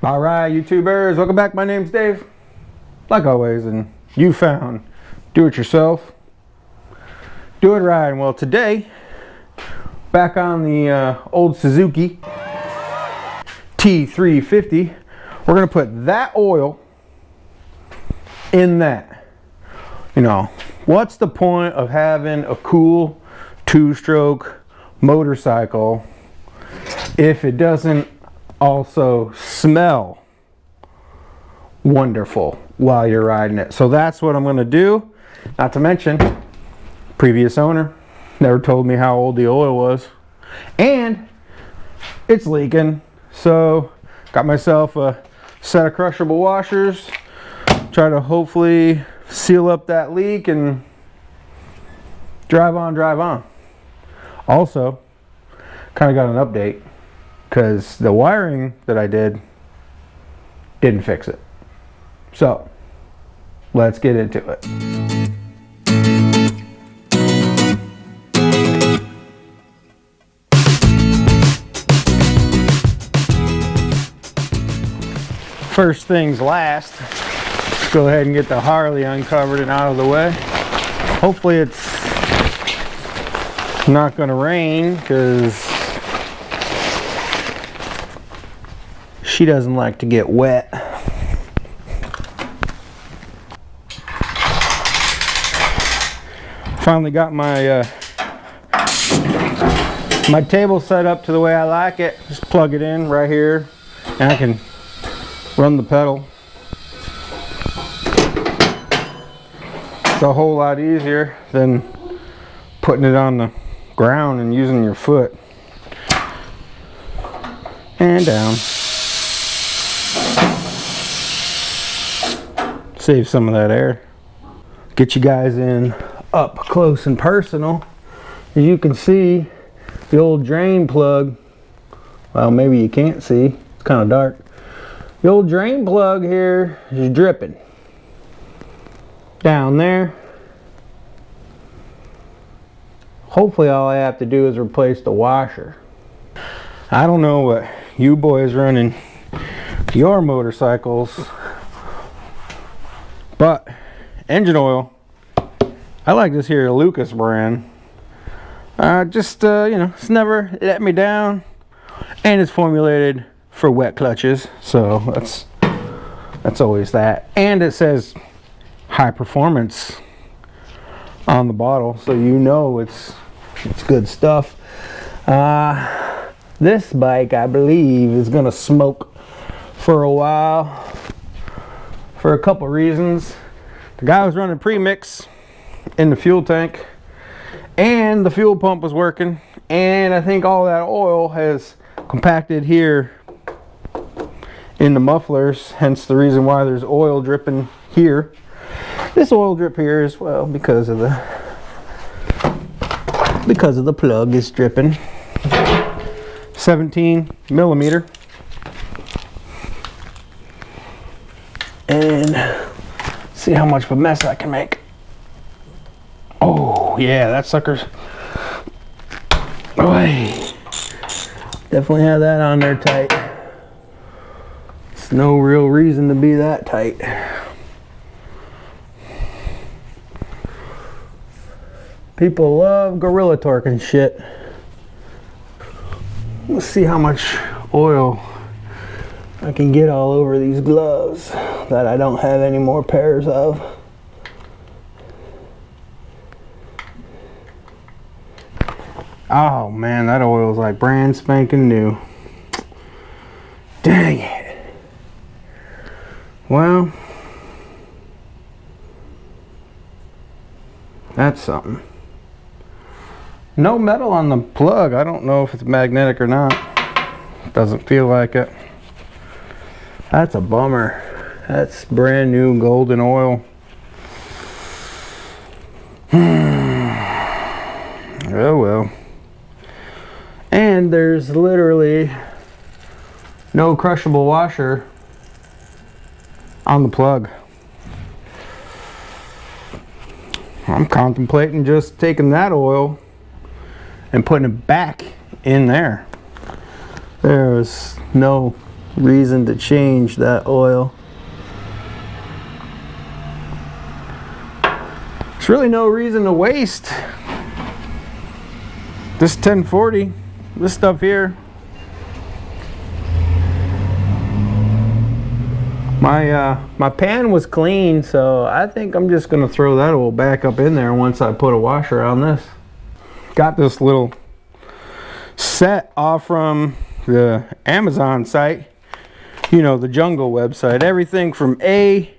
Alright, YouTubers, welcome back. My name's Dave, like always, and you found do it yourself, do it right. Well, today, back on the old Suzuki T350, we're going to put that oil in that. You know, what's the point of having a cool two-stroke motorcycle if it doesn't also smell wonderful while you're riding it? So that's what I'm going to do. Not to mention, previous owner never told me how old the oil was, and it's leaking. So got myself a set of crushable washers, try to hopefully seal up that leak and drive on. Also, kind of got an update because the wiring that I didn't fix it. So let's get into it. First things last, let's go ahead and get the Harley uncovered and out of the way. Hopefully it's not going to rain because she doesn't like to get wet. Finally got my my table set up to the way I like it. Just plug it in right here and I can run the pedal. It's a whole lot easier than putting it on the ground and using your foot. And down. Save some of that air. Get you guys in up close and personal. As you can see, the old drain plug, well, maybe you can't see, it's kind of dark. The old drain plug here is dripping down there. Hopefully all I have to do is replace the washer. I don't know what you boys running your motorcycles, but engine oil, I like this here Lucas brand. You know, it's never let me down, and it's formulated for wet clutches, so that's always that. And it says high performance on the bottle, so you know it's good stuff. This bike, I believe, is gonna smoke for a while for a couple reasons. The guy was running premix in the fuel tank, and the fuel pump was working, and I think all that oil has compacted here in the mufflers, hence the reason why there's oil dripping here. This oil drip here is, well, because of the plug is dripping. 17 millimeter. And see how much of a mess I can make. Oh yeah, that sucker's, boy, definitely have that on there tight. It's no real reason to be that tight. People love gorilla torquing shit. Let's see how much oil I can get all over these gloves that I don't have any more pairs of. Oh man, that oil is like brand spanking new. Dang it. Well, that's something. No metal on the plug. I don't know if it's magnetic or not. Doesn't feel like it. That's a bummer. That's brand new golden oil. Oh well. And there's literally no crushable washer on the plug. I'm contemplating just taking that oil and putting it back in there. There's no reason to change that oil. There's really no reason to waste this 1040, this stuff here. My pan was clean, so I think I'm just gonna throw that oil back up in there once I put a washer on this. Got this little set off from the Amazon site, you know, the Jungle website. Everything from A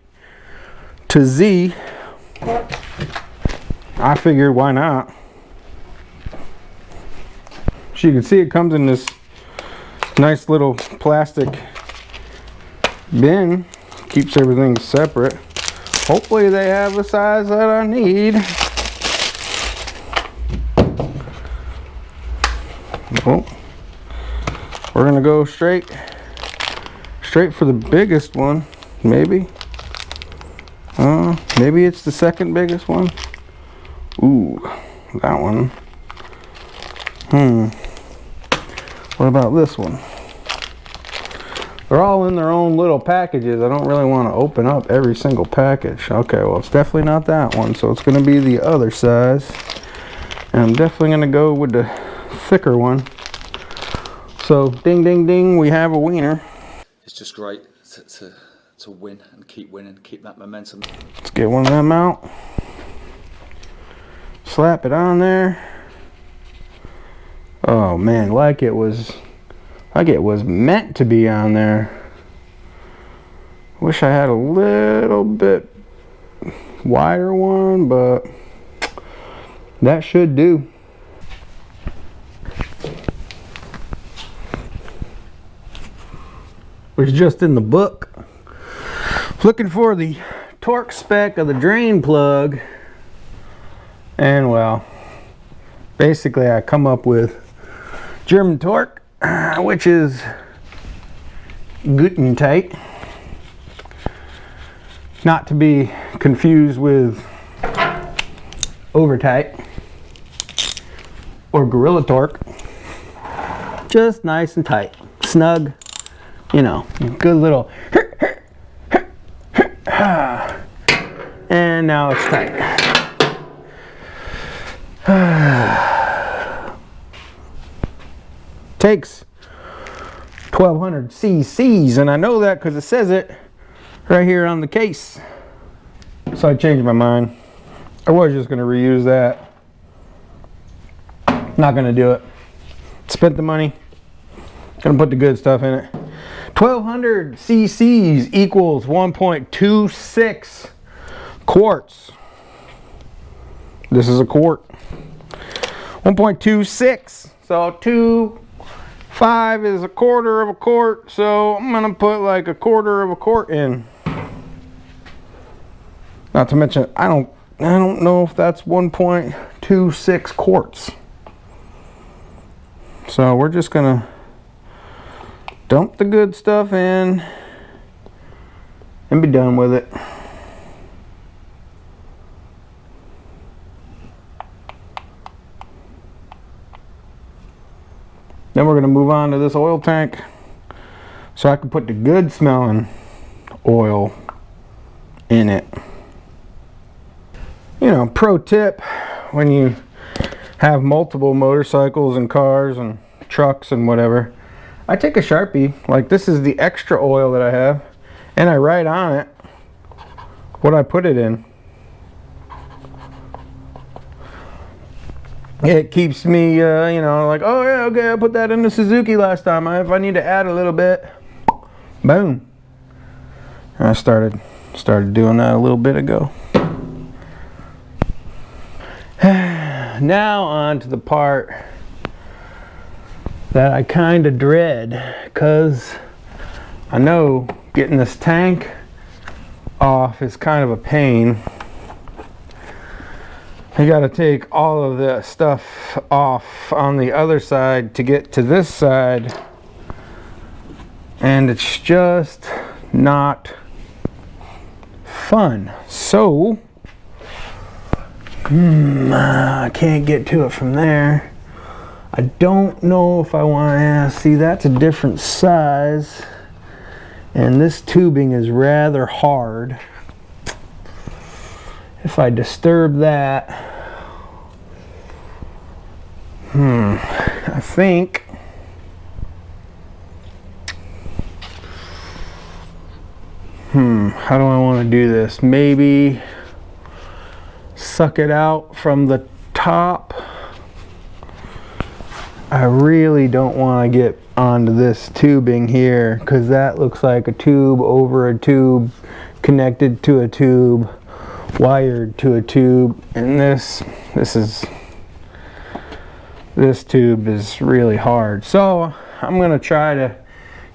to Z. I figured, why not? So you can see it comes in this nice little plastic bin. Keeps everything separate. Hopefully they have the size that I need. Well, we're gonna go straight for the biggest one, maybe. Maybe it's the second biggest one. Ooh, that one. What about this one? They're all in their own little packages. I don't really want to open up every single package. Okay, well, it's definitely not that one, so it's going to be the other size. And I'm definitely going to go with the thicker one. So, ding, ding, ding, we have a wiener. It's just great to win and keep winning, keep that momentum. Let's get one of them out. Slap it on there. Oh man, like it was meant to be on there. Wish I had a little bit wider one, but that should do. Was just in the book looking for the torque spec of the drain plug, and well, basically I come up with German torque, which is guten tight, not to be confused with over tight or gorilla torque. Just nice and tight, snug, you know, good little and now it's tight. Takes 1200 cc's, and I know that because it says it right here on the case. So I changed my mind. I was just going to reuse that. Not going to do it. Spent the money. Going to put the good stuff in it. 1200 cc's equals 1.26 quarts. This is a quart. 1.26. So 2.5 is a quarter of a quart. So I'm gonna put like a quarter of a quart in. Not to mention, I don't know if that's 1.26 quarts. So we're just gonna dump the good stuff in and be done with it. Then we're going to move on to this oil tank so I can put the good smelling oil in it. You know, pro tip, when you have multiple motorcycles and cars and trucks and whatever, I take a Sharpie, like this is the extra oil that I have, and I write on it what I put it in. It keeps me, you know, like, oh yeah, okay, I put that in the Suzuki last time. If I need to add a little bit, boom. And I started doing that a little bit ago. Now on to the part that I kind of dread, because I know getting this tank off is kind of a pain. You got to take all of the stuff off on the other side to get to this side, and it's just not fun. So I can't get to it from there. I don't know if I want to see, that's a different size. And this tubing is rather hard. If I disturb that, I think how do I want to do this? Maybe suck it out from the top. I really don't want to get onto this tubing here because that looks like a tube over a tube connected to a tube wired to a tube, and this tube is really hard. So I'm gonna try to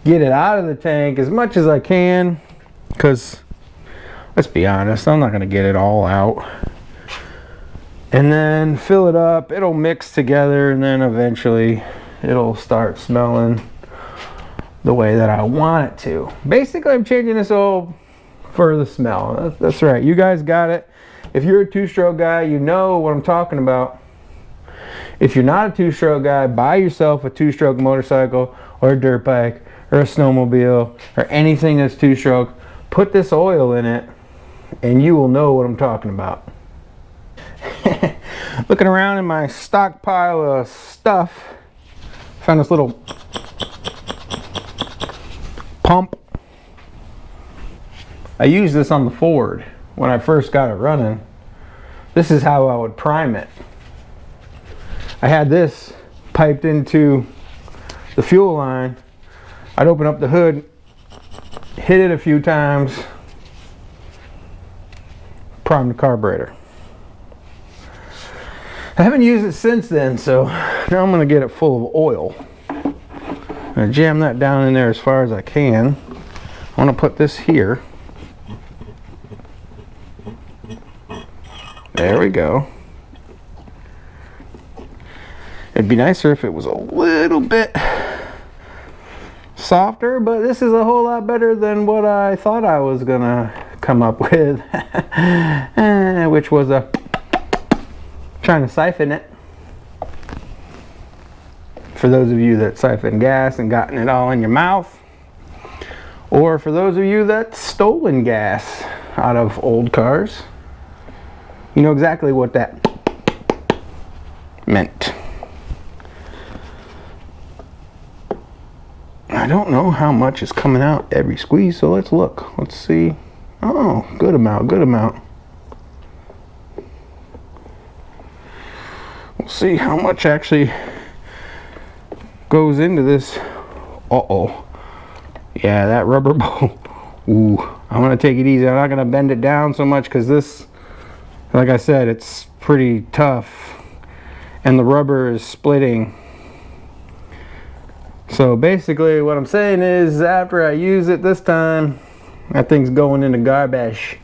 get it out of the tank as much as I can, because let's be honest, I'm not gonna get it all out. And then fill it up, it'll mix together, and then eventually it'll start smelling the way that I want it to. Basically, I'm changing this oil for the smell. That's right, you guys got it. If you're a two-stroke guy, you know what I'm talking about. If you're not a two-stroke guy, buy yourself a two-stroke motorcycle or a dirt bike or a snowmobile or anything that's two-stroke. Put this oil in it and you will know what I'm talking about. Looking around in my stockpile of stuff, found this little pump. I used this on the Ford when I first got it running. This is how I would prime it. I had this piped into the fuel line. I'd open up the hood, hit it a few times, prime the carburetor. I haven't used it since then, so now I'm going to get it full of oil. I'm going to jam that down in there as far as I can. I want to put this here. There we go. It'd be nicer if it was a little bit softer, but this is a whole lot better than what I thought I was gonna come up with, which was trying to siphon it. For those of you that siphon gas and gotten it all in your mouth, or for those of you that stolen gas out of old cars, you know exactly what that meant. I don't know how much is coming out every squeeze, so let's look. Let's see. Oh, good amount, good amount. We'll see how much actually goes into this. Uh-oh. Yeah, that rubber bowl. Ooh, I'm gonna take it easy. I'm not gonna bend it down so much because this, like I said, it's pretty tough and the rubber is splitting. So basically what I'm saying is, after I use it this time, that thing's going in the garbage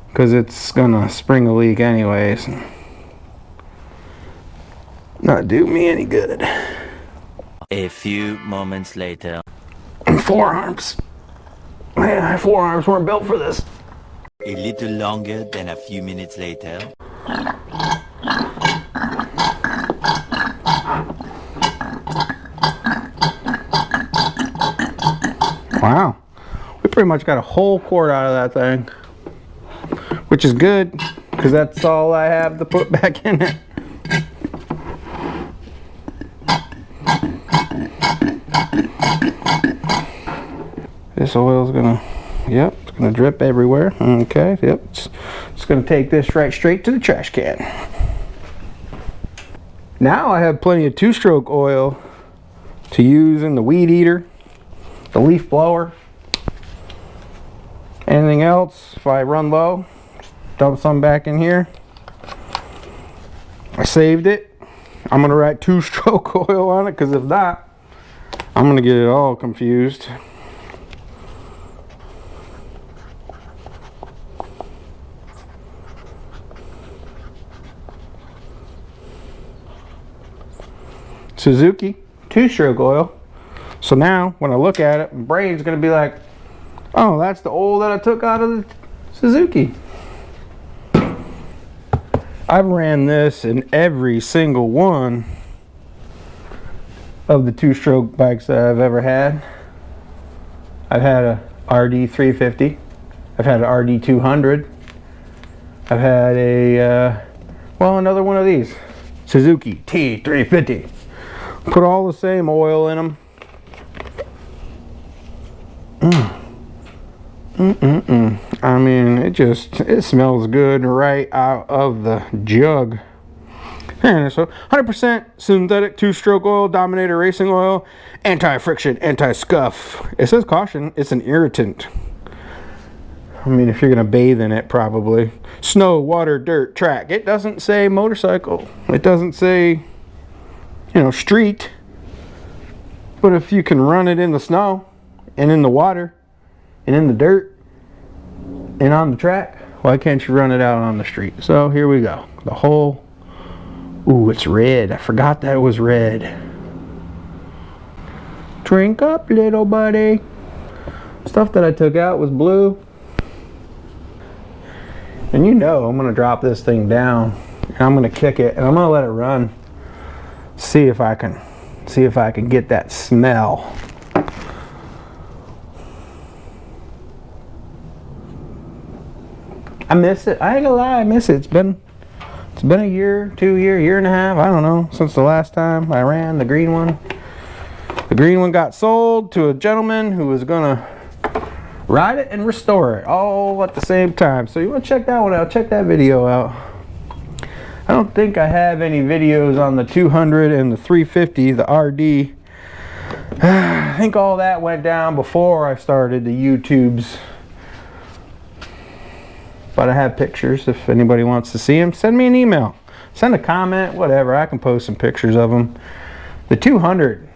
because it's gonna spring a leak anyways. Not do me any good. A few moments later. Forearms. Man, my forearms weren't built for this. A little longer than a few minutes later. Wow, we pretty much got a whole quart out of that thing, which is good because that's all I have to put back in it. This oil is gonna, yep, it's gonna drip everywhere. Okay, yep, it's gonna take this right straight to the trash can. Now I have plenty of two-stroke oil to use in the weed eater, the leaf blower, anything else. If I run low, dump some back in here. I saved it. I'm gonna write two-stroke oil on it because if not, I'm gonna get it all confused. Suzuki two-stroke oil. So now when I look at it, my brain's gonna be like, oh, that's the oil that I took out of the Suzuki. I've ran this in every single one of the two-stroke bikes that I've ever had. I've had a RD350. I've had an RD200. I've had a, well, another one of these. Suzuki T350. Put all the same oil in them. I mean, it smells good right out of the jug. And so 100% synthetic 2-stroke oil, Dominator racing oil, anti-friction, anti-scuff. It says caution, it's an irritant. I mean, if you're gonna bathe in it, probably. Snow, water, dirt, track. It doesn't say motorcycle. It doesn't say, you know, street. But if you can run it in the snow and in the water and in the dirt and on the track, why can't you run it out on the street? So here we go. The whole, ooh, it's red. I forgot that it was red. Drink up, little buddy. Stuff that I took out was blue. And you know I'm gonna drop this thing down and I'm gonna kick it and I'm gonna let it run. See if I can get that smell. I miss it. I ain't gonna lie, I miss it. It's been a year, 2 year, year and a half, I don't know, since the last time I ran the green one. The green one got sold to a gentleman who was gonna ride it and restore it all at the same time. So you want to check that one out, check that video out. I don't think I have any videos on the 200 and the 350, the RD. I think all that went down before I started the YouTubes. But I have pictures. If anybody wants to see them, send me an email, send a comment, whatever. I can post some pictures of them. The 200,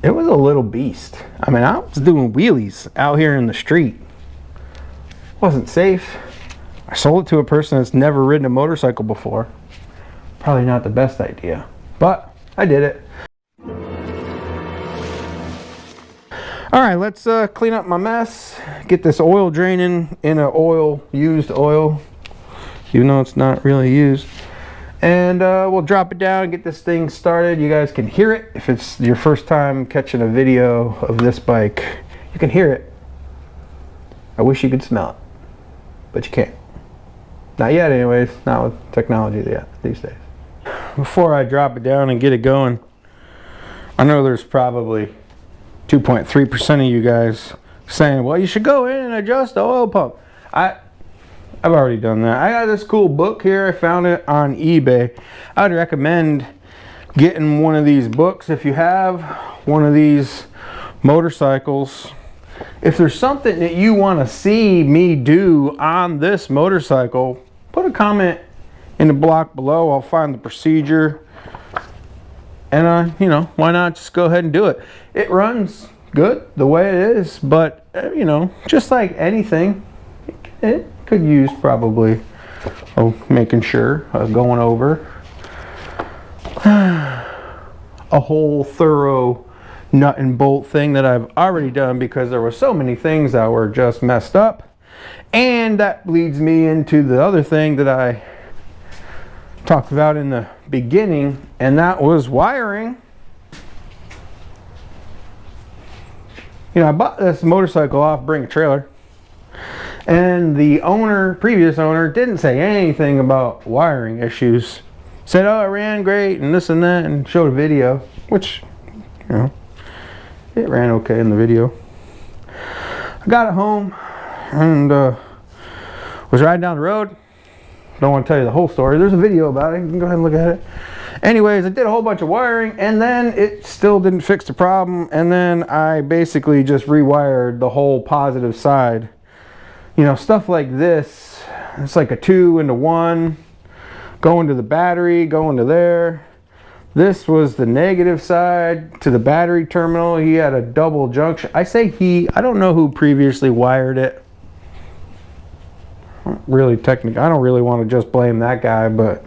it was a little beast. I mean, I was doing wheelies out here in the street. Wasn't safe. I sold it to a person that's never ridden a motorcycle before. Probably not the best idea, but I did it. All right, let's clean up my mess. Get this oil draining in a used oil, even though it's not really used. And we'll drop it down and get this thing started. You guys can hear it. If it's your first time catching a video of this bike, you can hear it. I wish you could smell it, but you can't. Not yet anyways, not with technology yet these days. Before I drop it down and get it going, I know there's probably 2.3% of you guys saying, well, you should go in and adjust the oil pump. I've already done that. I got this cool book here. I found it on eBay. I would recommend getting one of these books if you have one of these motorcycles. If there's something that you want to see me do on this motorcycle, put a comment in the block below. I'll find the procedure. And you know, why not just go ahead and do it? It runs good the way it is, but you know, just like anything, it could use probably making sure, going over a whole thorough nut and bolt thing that I've already done, because there were so many things that were just messed up. And that leads me into the other thing that I talked about in the beginning, and that was wiring. You know, I bought this motorcycle off Bring a Trailer, and the previous owner didn't say anything about wiring issues. Said, oh, it ran great and this and that, and showed a video, which, you know, it ran okay in the video. I got it home and was riding down the road. Don't want to tell you the whole story. There's a video about it. You can go ahead and look at it. Anyways, I did a whole bunch of wiring, and then it still didn't fix the problem. And then I basically just rewired the whole positive side. You know, stuff like this. It's like a 2 into 1. Going to the battery, going to there. This was the negative side to the battery terminal. He had a double junction. I say he, I don't know who previously wired it. Really technical. I don't really want to just blame that guy, but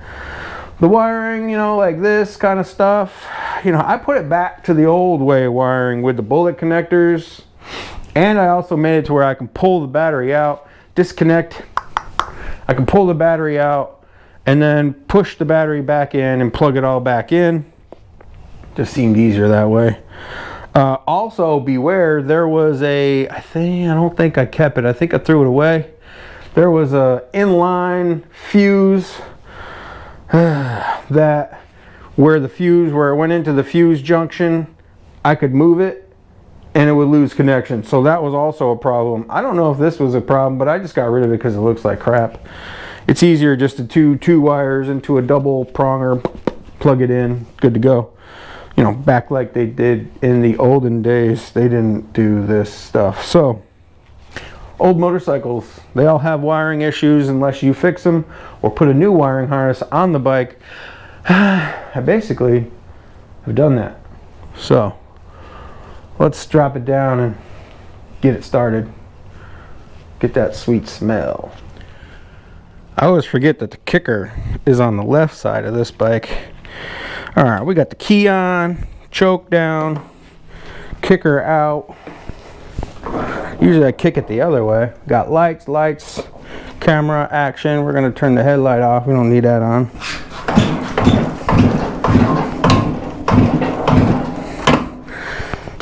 the wiring, you know, like this kind of stuff, you know, I put it back to the old way of wiring with the bullet connectors, and I also made it to where I can pull the battery out, disconnect, I can pull the battery out, and then push the battery back in and plug it all back in. Just seemed easier that way. Also beware, there was I don't think I kept it. I think I threw it away. There was a inline fuse that where it went into the fuse junction, I could move it and it would lose connection. So that was also a problem. I don't know if this was a problem, but I just got rid of it because it looks like crap. It's easier just to two wires into a double pronger, plug it in, good to go. You know, back like they did in the olden days, they didn't do this stuff. So old motorcycles, they all have wiring issues unless you fix them or put a new wiring harness on the bike. I basically have done that. So let's drop it down and get it started. Get that sweet smell. I always forget that the kicker is on the left side of this bike. All right, we got the key on, choke down, kicker out. Usually I kick it the other way. Got lights, camera, action. We're gonna turn the headlight off. We don't need that on.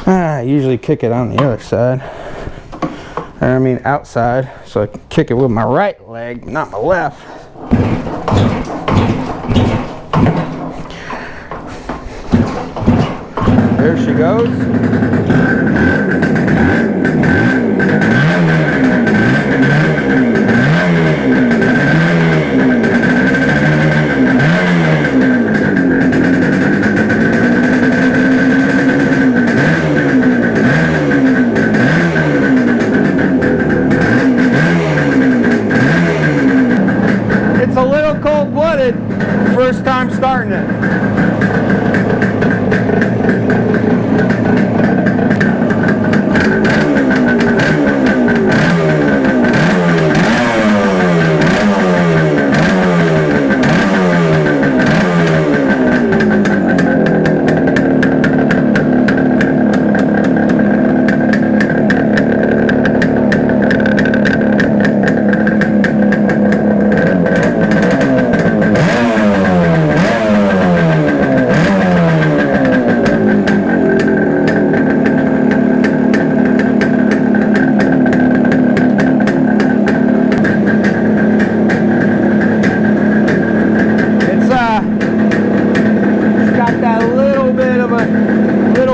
I usually kick it on the other side. I mean outside, so I can kick it with my right leg, not my left. There she goes. It's a little cold-blooded, first time starting it.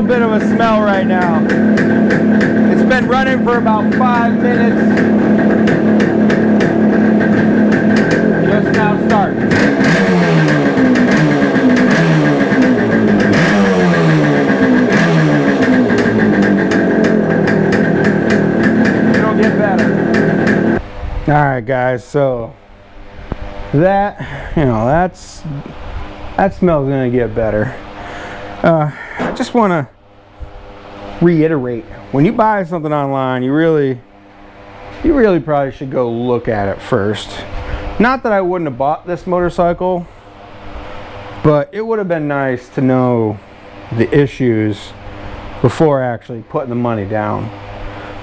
Bit of a smell right now. It's been running for about 5 minutes. Just now starting. It'll get better. All right, guys. So that smell's gonna get better. I just want to reiterate, when you buy something online, you really probably should go look at it first. Not that I wouldn't have bought this motorcycle, but it would have been nice to know the issues before actually putting the money down.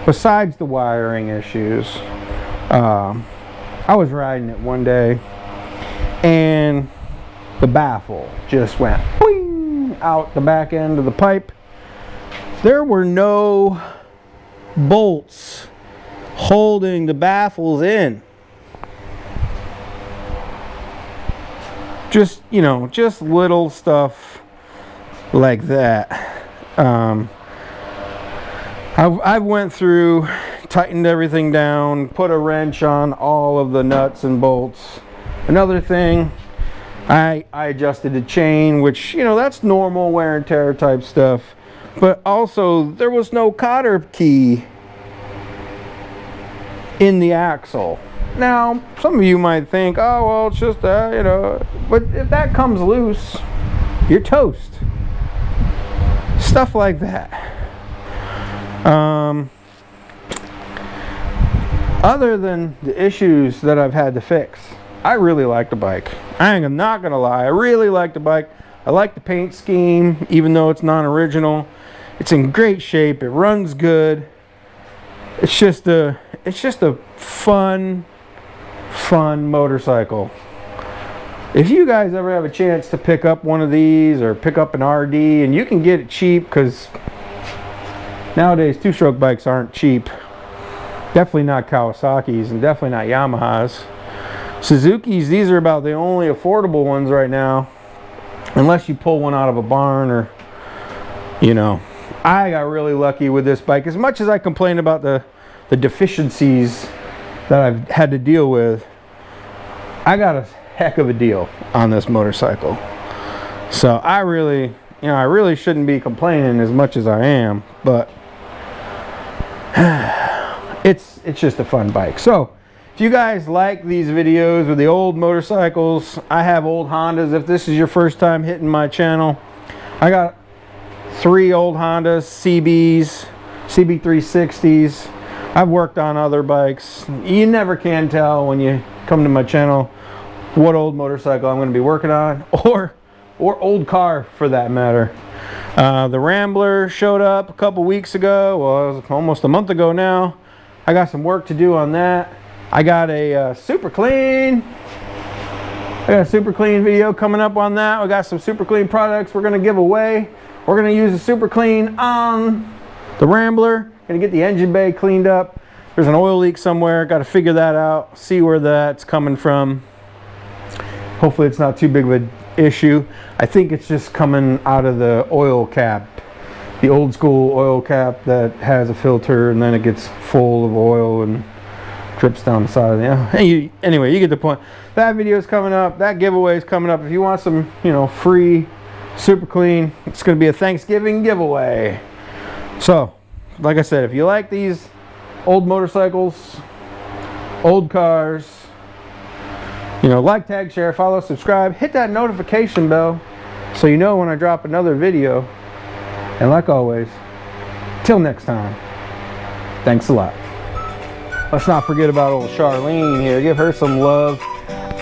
Besides the wiring issues, I was riding it one day and the baffle just went boing out the back end of the pipe. There were no bolts holding the baffles in. Just, you know, just little stuff like that. I've went through, tightened everything down, put a wrench on all of the nuts and bolts. Another thing, I adjusted the chain, which, you know, that's normal wear and tear type stuff. But also, there was no cotter key in the axle. Now, some of you might think, oh, well, it's just that, you know. But if that comes loose, you're toast. Stuff like that. Other than the issues that I've had to fix, I really like the bike. I am not gonna lie, I really like the bike. I like the paint scheme, even though it's non-original. It's in great shape. It runs good. It's just a fun motorcycle. If you guys ever have a chance to pick up one of these or pick up an RD, and you can get it cheap, because Nowadays, two-stroke bikes aren't cheap. Definitely not Kawasaki's and definitely not Yamaha's. Suzuki's, these are about the only affordable ones right now. Unless you pull one out of a barn or, you know. I got really lucky with this bike. As much as I complain about the deficiencies that I've had to deal with, I got a heck of a deal on this motorcycle. So I really, I really shouldn't be complaining as much as I am, but it's just a fun bike. So if you guys like these videos with the old motorcycles, I have old Hondas. If this is your first time hitting my channel, I got 3 old Hondas, CBs, CB360s. I've worked on other bikes. You never can tell when you come to my channel what old motorcycle I'm going to be working on, or old car for that matter. The Rambler showed up a couple weeks ago. Well, it was almost a month ago now. I got some work to do on that. I got a super clean. I got a super clean video coming up on that. We got some super clean products we're going to give away. We're going to use the super clean on the Rambler. Going to get the engine bay cleaned up. There's an oil leak somewhere. Got to figure that out. See where that's coming from. Hopefully it's not too big of an issue. I think it's just coming out of the oil cap. The old school oil cap that has a filter and then it gets full of oil and drips down the side of the, anyway, you get the point. That video is coming up. That giveaway is coming up. If you want some, free super clean, it's going to be a Thanksgiving giveaway. So, like I said, if you like these old motorcycles, old cars, like, tag, share, follow, subscribe, hit that notification bell so you know when I drop another video. And like always, till next time, thanks a lot. Let's not forget about old Charlene here. Give her some love.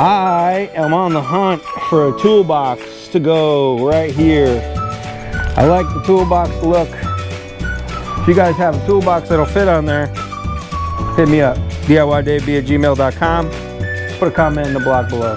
I am on the hunt for a toolbox to go right here. I like the toolbox look. If you guys have a toolbox that'll fit on there, hit me up. diydaveb@gmail.com. Put a comment in the blog below.